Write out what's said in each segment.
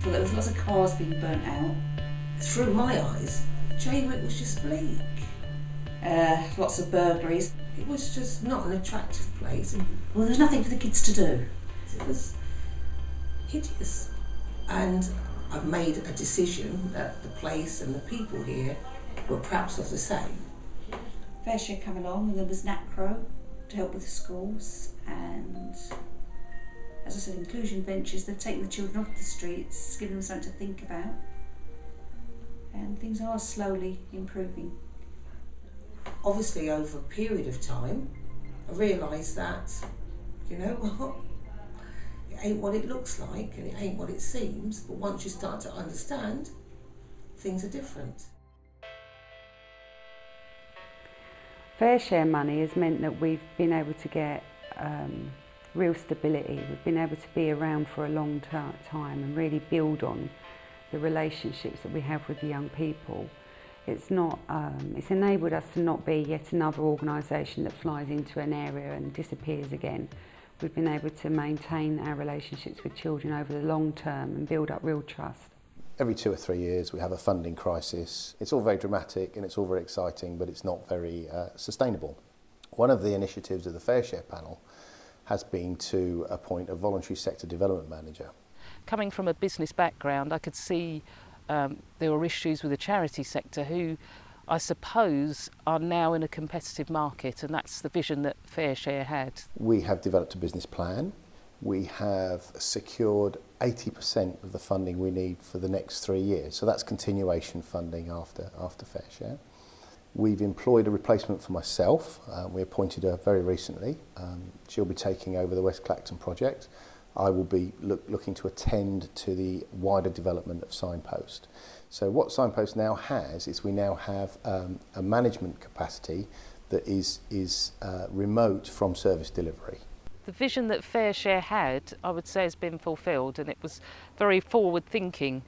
but there was lots of cars being burnt out. Through my eyes, Jaywick was just bleak. Lots of burglaries. It was just not an attractive place. Well, there's nothing for the kids to do. It was hideous. And I've made a decision that the place and the people here were perhaps of the same. FairShare came along, and there was NACRO to help with the schools, and as I said, inclusion benches. They've taken the children off the streets, given them something to think about, and things are slowly improving. Obviously, over a period of time, I realised that, you know what, it ain't what it looks like and it ain't what it seems, but once you start to understand, things are different. FairShare money has meant that we've been able to get real stability. We've been able to be around for a long time and really build on the relationships that we have with the young people. It's enabled us to not be yet another organisation that flies into an area and disappears again. We've been able to maintain our relationships with children over the long term and build up real trust. Every 2 or 3 years we have a funding crisis. It's all very dramatic and it's all very exciting, but it's not very sustainable. One of the initiatives of the FairShare panel has been to appoint a voluntary sector development manager. Coming from a business background, I could see there were issues with the charity sector who, I suppose, are now in a competitive market, and that's the vision that FairShare had. We have developed a business plan. We have secured 80% of the funding we need for the next 3 years. So that's continuation funding after FairShare. We've employed a replacement for myself. We appointed her very recently. She'll be taking over the West Clacton project. I will be looking to attend to the wider development of Signpost. So what Signpost now has is we now have a management capacity that is remote from service delivery. The vision that FairShare had, I would say, has been fulfilled, and it was very forward-thinking,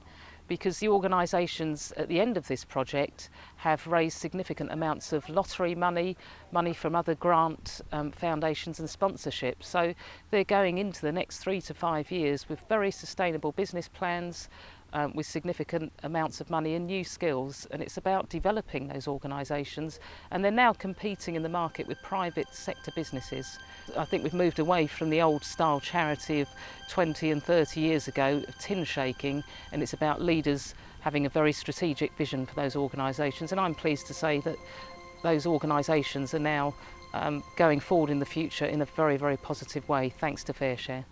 because the organisations at the end of this project have raised significant amounts of lottery money from other grant foundations and sponsorships. So they're going into the next 3 to 5 years with very sustainable business plans, with significant amounts of money and new skills, and it's about developing those organisations, and they're now competing in the market with private sector businesses. I think we've moved away from the old style charity of 20 and 30 years ago of tin shaking, and it's about leaders having a very strategic vision for those organisations, and I'm pleased to say that those organisations are now going forward in the future in a very, very positive way, thanks to FairShare.